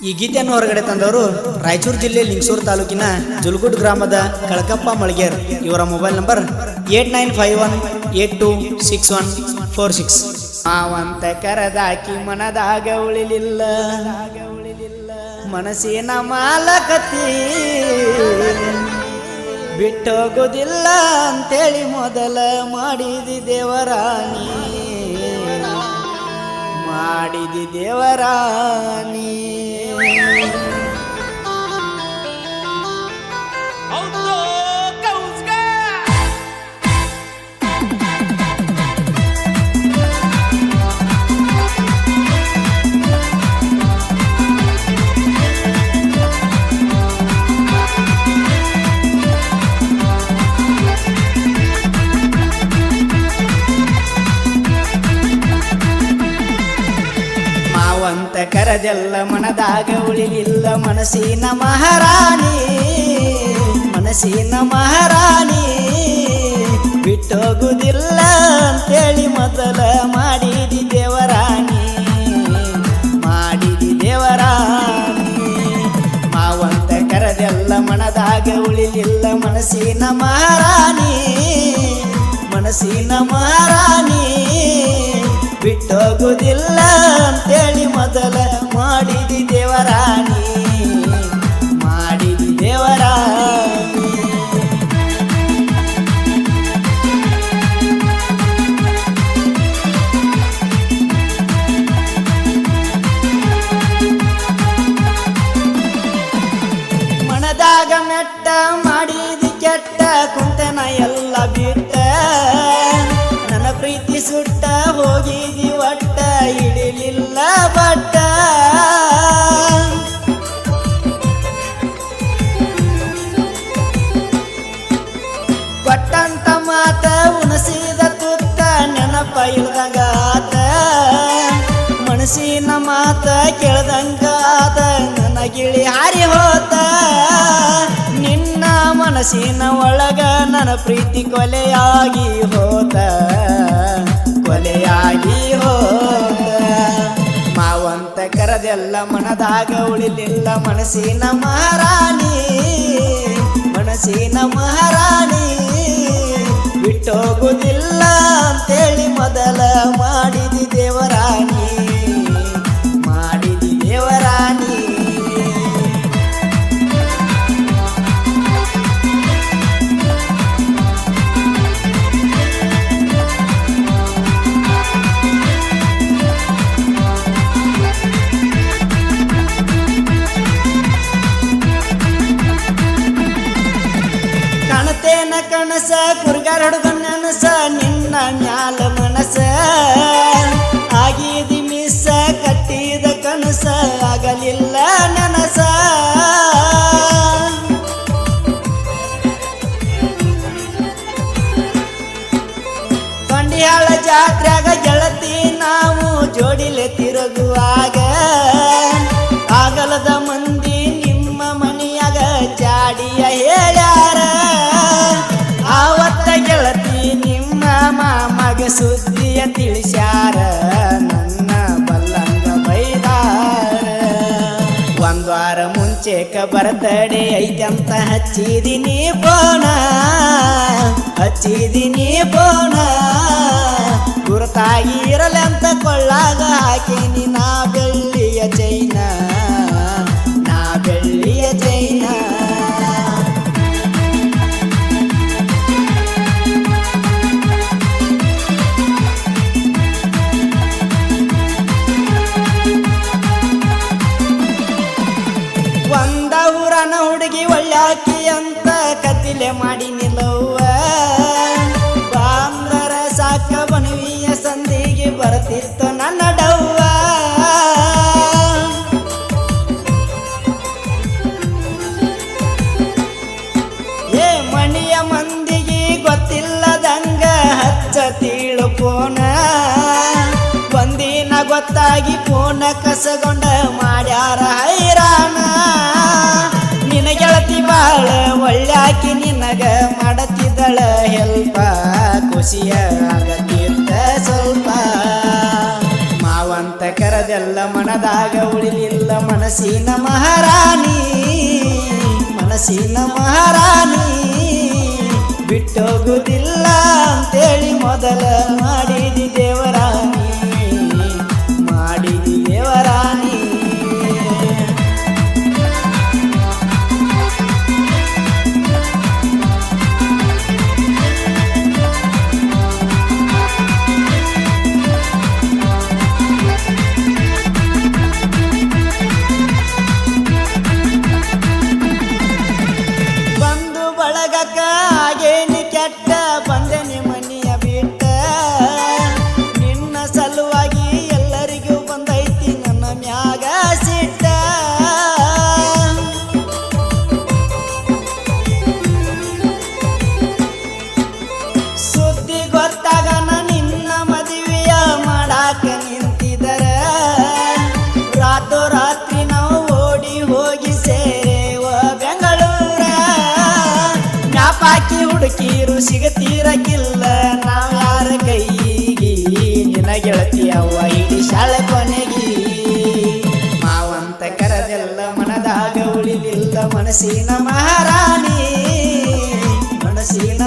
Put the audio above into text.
ಈ ಗೀತೆಯನ್ನು ಹೊರಗಡೆ ತಂದವರು ರಾಯಚೂರು ಜಿಲ್ಲೆ ಲಿಂಗಸೂರು ತಾಲೂಕಿನ ಜುಲ್ಗುಡ್ ಗ್ರಾಮದ ಕಳಕಪ್ಪ ಮಳಗೇರ್. ಇವರ ಮೊಬೈಲ್ ನಂಬರ್ 8951826146. ಮಾವಂತ ಕರದಾಕಿ ಮನದಾಗ ಉಳಿಲಿಲ್ಲ, ಮನಸ್ಸಿನ ಮಾಲಕತಿ ಬಿಟ್ಟೋಗೋದಿಲ್ಲ ಅಂತೇಳಿ ಮೊದಲ ಮಾಡಿದಿ ದೇವರಾಣಿ, ಮಾಡಿದಿ ದೇವರಾಣಿ. ಮಾವಂತ ಕರದೆಲ್ಲ ಮನದಾಗ ಉಳಿಲಿಲ್ಲ, ಮನಸ್ಸಿನ ಮಹಾರಾಣಿ, ಮನಸ್ಸಿನ ಮಹಾರಾಣಿ ಬಿಟ್ಟೋಗುದಿಲ್ಲ ಅಂತೇಳಿ ಮೊದಲ ಮಾಡಿದಿ ದೇವರಾಣಿ, ಮಾಡಿದಿ ದೇವರಾಣಿ. ಮಾವಂತ ಕರದೆಲ್ಲ ಮನದಾಗ ಉಳಿಲಿಲ್ಲ, ಮನಸ್ಸಿನ ಮಹಾರಾಣಿ, ಮನಸ್ಸಿನ ಮಹಾರಾಣಿ ಬಿಟ್ಟೋಗುದಿಲ್ಲ ಅಂತೇಳಿ ಮೊದಲ ಮಾಡಿದಿ ದೇವರಾಣಿ, ಮಾಡಿದಿ ದೇವರಾಣಿ. ಮನದಾಗ ಮೆಟ್ಟ ಮಾಡಿದಿ ಕೆಟ್ಟ, ಕುಂತನ ಎಲ್ಲ ಬಿಟ್ಟ, ನನ್ನ ಪ್ರೀತಿ ಸುಟ್ಟ ಹೋಗಿದಿ ಒಟ್ಟ, ಇಡಿಲಿಲ್ಲ ಬಟ್ಟ. ಕೊಟ್ಟಂತ ಮಾತ ಉಣಸಿದ ತುತ್ತ ನೆನಪ ಇಲ್ದಂಗಾತ, ಮನಸ್ಸಿನ ಮಾತ ಕೇಳ್ದಂಗಾತ, ನನಗಿಳಿ ಹಾರಿ ಹೋತ. ನಿನ್ನ ಮನಸ್ಸಿನ ಒಳಗ ನನ್ನ ಪ್ರೀತಿ ಕೊಲೆಯಾಗಿ ಹೋತ, ಕೊಲೆಯಾಗಿ ಹೋತ. ಮಾವಂತ ಕರದೆಲ್ಲ ಮನದಾಗ ಉಳಿಲಿಲ್ಲ, ಮನಸ್ಸಿನ ಮಹಾರಾಣಿ, ಮನಸ್ಸಿನ ಮಹಾರಾಣಿ ಬಿಟ್ಟೋಗುದಿಲ್ಲ ಅಂತೇಳಿ ಮೊದಲ ಮಾಡಿದಿ ದೇವರಾಣಿ, ಮಾಡಿದಿ ದೇವರಾಣಿ. ಕಾಣತೇನ ಕನಸ ಕುರ್ಗಾರ ಹುಡುಗ ನನಸ, ನಿನ್ನ ಮ್ಯಾಲ ಮನಸ ಆಗಿದಿ ಮಿಸ, ಕಟ್ಟಿದ ಕನಸ ಆಗಲಿಲ್ಲ ನನಸ. ಕೊಂಡಿಯಾಳ ಜಾತ್ರೆಗ ಗೆಳತಿ ನಾವು ಜೋಡಿಲೆ ತಿರುಗುವಾಗ, ಆಗಲದ ಮಂದಿ ನಿಮ್ಮ ಮನೆಯಾಗ ಜಾಡಿಯ ಹೇಳ್ಯಾರ. ಆವತ್ತ ಗೆಳತಿ ನಿಮ್ಮ ಮಾಮಗೆ ಸುದ್ದಿಯ ತಿಳಿಸ್ಯಾರ, ನನ್ನ ಬಲ್ಲಂಗ ಬೈದಾರ. ಒಂದು ವಾರ ಮುಂಚೆಕ ಬರ್ತಡೆ ಐತಂತ ಹಚ್ಚಿದಿನಿ ಫೋನ, ಹಚ್ಚಿದಿನಿ ಫೋನ. ಗುರುತಾಗಿ ಇರಲಂತ ಕೊಳ್ಳಾಗ ಹಾಕಿನಿ ನಾ ಬೆಳ್ಳಿಯ ಚೈನ, ನಾ ಬೆಳ್ಳಿಯ ಚೈನ. ಒಂದ ಊರನ ಹುಡುಗಿ ಒಳ್ಳ್ಯಾಕಿ ಅಂತ ಕತ್ತಿಲೆ ಮಾಡಿ ನಿಲ್ಲವ್ವ, ಬಾಂದರ ಸಾಕ ಬನವಿಯ ಸಂದಿಗೆ ಬರ್ತಿತ್ತು ನನ್ನ ಡವ್ವ. ಏ ಮಣಿಯ ಮಂದಿಗೆ ಗೊತ್ತಿಲ್ಲದಂಗ ಹಚ್ಚ ತೀಳು ಫೋನ, ಒಂದಿನ ಗೊತ್ತಾಗಿ ಫೋನ ಕಸಗೊಂಡ ಮಾಡ್ಯಾರ ಹೈರಾಣ. ನಿನ ಗೆಳತಿ ಬಾಳ ಒಳ್ಳ್ಯಾಕಿ ನಿನಗ ಮಾಡತಿದ್ದಳ ಹೆಲ್ಪ, ಖುಷಿಯ ಆಗತ್ತಿದ್ದ ಸ್ವಲ್ಪ. ಮಾವಂತ ಕರದೆಲ್ಲ ಮನದಾಗ ಉಳಿಲಿಲ್ಲ ಮನಸ್ಸಿನ ಮಹಾರಾಣಿ ಮನಸ್ಸಿನ ಮಹಾರಾಣಿ ಬಿಟ್ಟೋಗುವುದಿಲ್ಲ ಅಂತೇಳಿ ಮೊದಲ ಮಾಡಿದಿ ದೇವರಾಣಿ ಮಾಡಿದಿ ದೇವರಾಣಿ ಆಗೇನಿ ಕೆಟ್ಟ ಬಂದೆನಿ ಮನೆಯ ಬಿಟ್ಟ ನಿನ್ನ ಸಲುವಾಗಿ ಎಲ್ಲರಿಗೂ ಬಂದೈತಿ ನನ್ನ ಮ್ಯಾಗ ಸಿಟ್ಟ ಸುದ್ದಿ ಗೊತ್ತಾಗನ ನಿನ್ನ ಮದುವೆಯ ಮಾಡಾಕ ನಿಂತಿದರ ರಾತ್ರಿ ನಾವು ಓಡಿ ಹೋಗಿ ಸೇರೇವ ಬೆಂಗಳೂರ ಪಾಕಿ ಹುಡುಕೀರು ಸಿಗತೀರಕ್ಕಿಲ್ಲ ನಾವ್ ಯಾರ ಕೈಗಿ ನಿನ ಗೆಳತಿ ಅವ್ವ ಇಡೀ ಶಾಲೆ ಕೊನೆಗಿ ಮಾವಂತ ಕರದೆಲ್ಲ ಮನದಾಗ ಉಳಿಲಿಲ್ಲ ಮನಸ್ಸಿನ ಮಹಾರಾಣಿ ಮನಸ್ಸಿನ